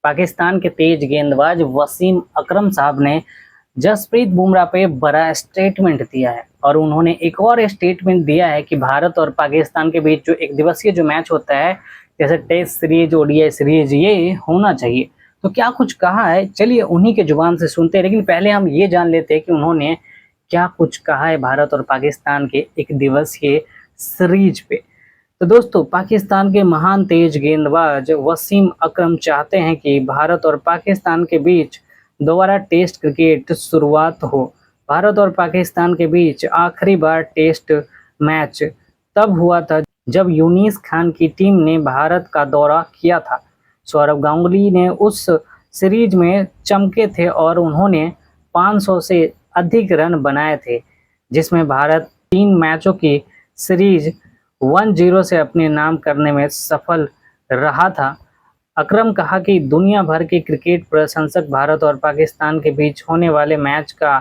पाकिस्तान के तेज गेंदबाज वसीम अकरम साहब ने जसप्रीत बुमराह पे बड़ा स्टेटमेंट दिया है और उन्होंने एक और स्टेटमेंट दिया है कि भारत और पाकिस्तान के बीच जो एक दिवसीय जो मैच होता है, जैसे टेस्ट सीरीज, ओडीआई सीरीज, ये होना चाहिए। तो क्या कुछ कहा है, चलिए उन्हीं के जुबान से सुनते हैं। लेकिन पहले हम ये जान लेते हैं कि उन्होंने क्या कुछ कहा है भारत और पाकिस्तान के एक दिवसीय सीरीज पे। तो दोस्तों, पाकिस्तान के महान तेज गेंदबाज वसीम अकरम चाहते हैं कि भारत और पाकिस्तान के बीच दोबारा टेस्ट क्रिकेट शुरुआत हो। भारत और पाकिस्तान के बीच आखिरी बार टेस्ट मैच तब हुआ था जब यूनिस खान की टीम ने भारत का दौरा किया था। सौरव गांगुली ने उस सीरीज में चमके थे और उन्होंने 500 से अधिक रन बनाए थे, जिसमें भारत 3 मैचों की सीरीज 1-0 से अपने नाम करने में सफल रहा था। अकरम कहा कि दुनिया भर के क्रिकेट प्रशंसक भारत और पाकिस्तान के बीच होने वाले मैच का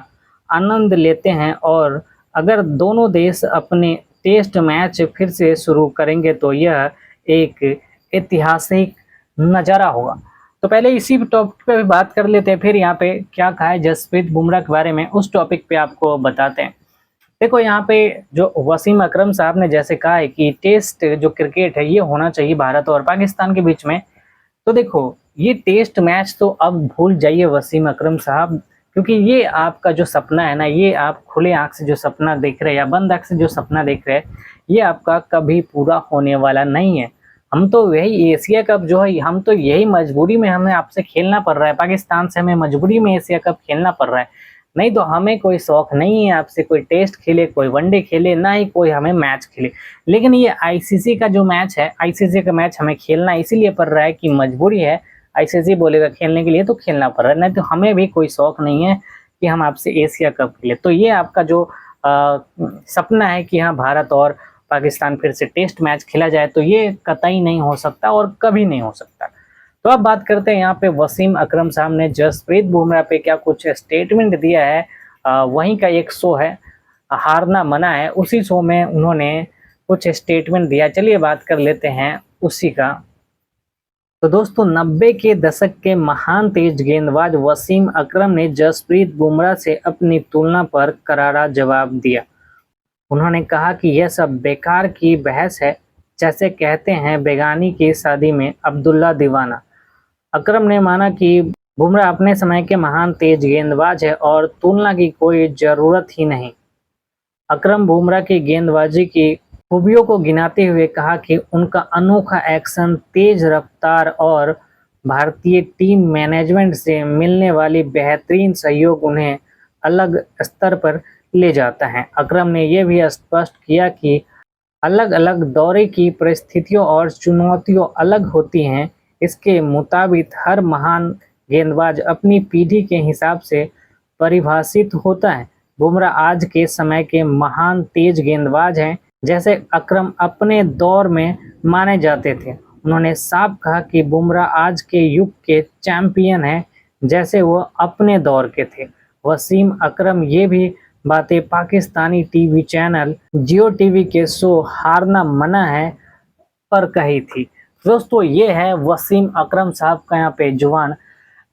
आनंद लेते हैं और अगर दोनों देश अपने टेस्ट मैच फिर से शुरू करेंगे तो यह एक ऐतिहासिक नज़ारा होगा। तो पहले इसी टॉपिक पे भी बात कर लेते हैं, फिर यहाँ पे क्या कहा है जसप्रीत बुमराह के बारे में उस टॉपिक पे आपको बताते हैं। देखो, यहाँ पे जो वसीम अकरम साहब ने जैसे कहा है कि टेस्ट जो क्रिकेट है ये होना चाहिए भारत और पाकिस्तान के बीच में। तो देखो, ये टेस्ट मैच तो अब भूल जाइए वसीम अकरम साहब, क्योंकि ये आपका जो सपना है ना, ये आप खुले आंख से जो सपना देख रहे हैं या बंद आंख से जो सपना देख रहे हैं, ये आपका कभी पूरा होने वाला नहीं है। हम तो यही एशिया कप जो है, हम तो यही मजबूरी में हमें आपसे खेलना पड़ रहा है, पाकिस्तान से हमें मजबूरी में एशिया कप खेलना पड़ रहा है। नहीं तो हमें कोई शौक नहीं है आपसे कोई टेस्ट खेले, कोई वनडे खेले, ना ही कोई हमें मैच खेले। लेकिन ये आईसीसी का जो मैच है, आईसीसी का मैच हमें खेलना इसीलिए पड़ रहा है कि मजबूरी है, आईसीसी बोलेगा खेलने के लिए तो खेलना पड़ रहा है, नहीं तो हमें भी कोई शौक नहीं है कि हम आपसे एशिया कप खेले। तो ये आपका जो सपना है कि हाँ भारत और पाकिस्तान फिर से टेस्ट मैच खेला जाए, तो ये कतई नहीं हो सकता और कभी नहीं हो सकता। तो अब बात करते हैं यहाँ पे वसीम अकरम साहब ने जसप्रीत बुमराह पे क्या कुछ स्टेटमेंट दिया है। वहीं का एक शो है हारना मना है, उसी शो में उन्होंने कुछ स्टेटमेंट दिया। चलिए बात कर लेते हैं उसी का। तो दोस्तों, 90 के दशक के महान तेज गेंदबाज वसीम अकरम ने जसप्रीत बुमराह से अपनी तुलना पर करारा जवाब दिया। उन्होंने कहा कि यह सब बेकार की बहस है, जैसे कहते हैं बेगानी की शादी में अब्दुल्ला दीवाना। अकरम ने माना कि बुमराह अपने समय के महान तेज गेंदबाज है और तुलना की कोई ज़रूरत ही नहीं। अकरम बुमराह की गेंदबाजी की खूबियों को गिनाते हुए कहा कि उनका अनोखा एक्शन, तेज रफ्तार और भारतीय टीम मैनेजमेंट से मिलने वाली बेहतरीन सहयोग उन्हें अलग स्तर पर ले जाता है। अकरम ने यह भी स्पष्ट किया कि अलग अलग दौरे की परिस्थितियों और चुनौतियां अलग होती हैं। इसके मुताबिक हर महान गेंदबाज अपनी पीढ़ी के हिसाब से परिभाषित होता है। बुमराह आज के समय के महान तेज गेंदबाज हैं, जैसे अकरम अपने दौर में माने जाते थे। उन्होंने साफ कहा कि बुमराह आज के युग के चैंपियन हैं, जैसे वो अपने दौर के थे। वसीम अकरम ये भी बातें पाकिस्तानी टीवी चैनल जियो टीवी के शो हारना मना है पर कही थी। दोस्तों, ये है वसीम अकरम साहब का यहाँ पे जुबान।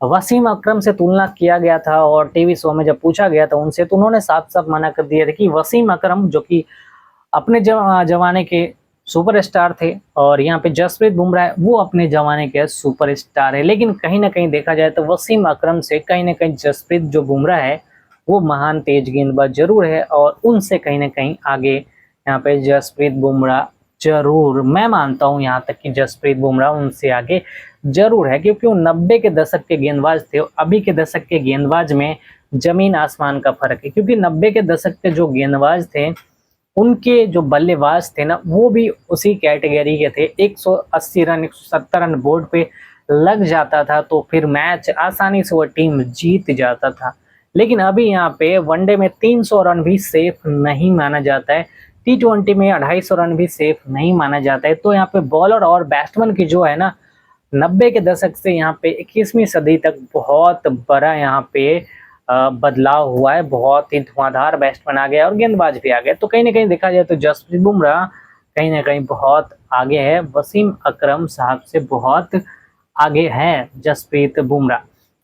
वसीम अकरम से तुलना किया गया था और टीवी शो में जब पूछा गया था उनसे, तो उन्होंने साफ साफ मना कर दिया था कि वसीम अकरम जो कि अपने जमाने के सुपरस्टार थे और यहाँ पे जसप्रीत बुमराह वो अपने जमाने के सुपरस्टार है। लेकिन कहीं ना कहीं देखा जाए तो वसीम अकरम से कहीं ना कहीं जसप्रीत जो बुमराह है वो महान तेज गेंदबाज जरूर है और उनसे कहीं ना कहीं आगे यहाँ पे जसप्रीत बुमराह जरूर, मैं मानता हूँ यहाँ तक कि जसप्रीत बुमराह उनसे आगे जरूर है, क्योंकि वो 90 के दशक के गेंदबाज थे। अभी के दशक के गेंदबाज में जमीन आसमान का फर्क है, क्योंकि 90 के दशक के जो गेंदबाज थे उनके जो बल्लेबाज थे ना वो भी उसी कैटेगरी के थे। 180 रन 170 रन बोर्ड पे लग जाता था तो फिर मैच आसानी से वो टीम जीत जाता था। लेकिन अभी यहाँ पे वनडे में 300 रन भी सेफ नहीं माना जाता है, T20 में 250 रन भी सेफ नहीं माना जाता है। तो यहाँ पे बॉलर और बैट्समैन की जो है ना 90 के दशक से यहाँ पे 21वीं सदी तक बहुत बड़ा यहाँ पे बदलाव हुआ है। बहुत ही धुआंधार बैट्समैन आ गया और गेंदबाज भी आ गए। तो कहीं ना कहीं देखा जाए तो जसप्रीत बुमराह कहीं ना कहीं बहुत आगे है, वसीम अकरम साहब से बहुत आगे है जसप्रीत बुमराह।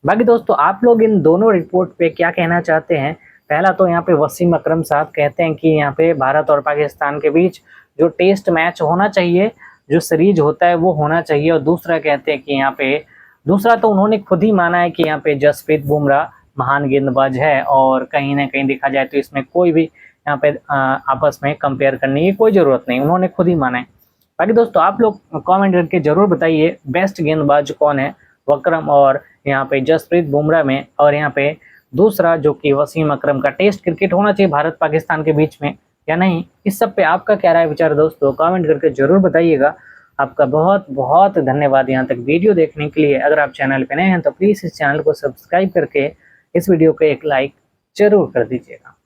बाकी दोस्तों आप लोग इन दोनों रिपोर्ट पे क्या कहना चाहते हैं? पहला तो यहाँ पे वसीम अकरम साहब कहते हैं कि यहाँ पे भारत और पाकिस्तान के बीच जो टेस्ट मैच होना चाहिए, जो सीरीज होता है वो होना चाहिए। और दूसरा कहते हैं कि यहाँ पे, दूसरा तो उन्होंने खुद ही माना है कि यहाँ पे जसप्रीत बुमराह महान गेंदबाज है और कहीं ना कहीं देखा जाए तो इसमें कोई भी यहाँ पे आपस में कंपेयर करने की कोई ज़रूरत नहीं, उन्होंने खुद ही माना है। बाकी दोस्तों आप लोग कमेंट करके ज़रूर बताइए बेस्ट गेंदबाज कौन है, वक्रम और यहाँ पे जसप्रीत बुमराह में, और यहाँ पे दूसरा जो कि वसीम अकरम का टेस्ट क्रिकेट होना चाहिए भारत पाकिस्तान के बीच में या नहीं। इस सब पे आपका क्या राय विचार दोस्तों, कमेंट करके ज़रूर बताइएगा। आपका बहुत बहुत धन्यवाद यहाँ तक वीडियो देखने के लिए। अगर आप चैनल पे नए हैं तो प्लीज़ इस चैनल को सब्सक्राइब करके इस वीडियो को एक लाइक जरूर कर दीजिएगा।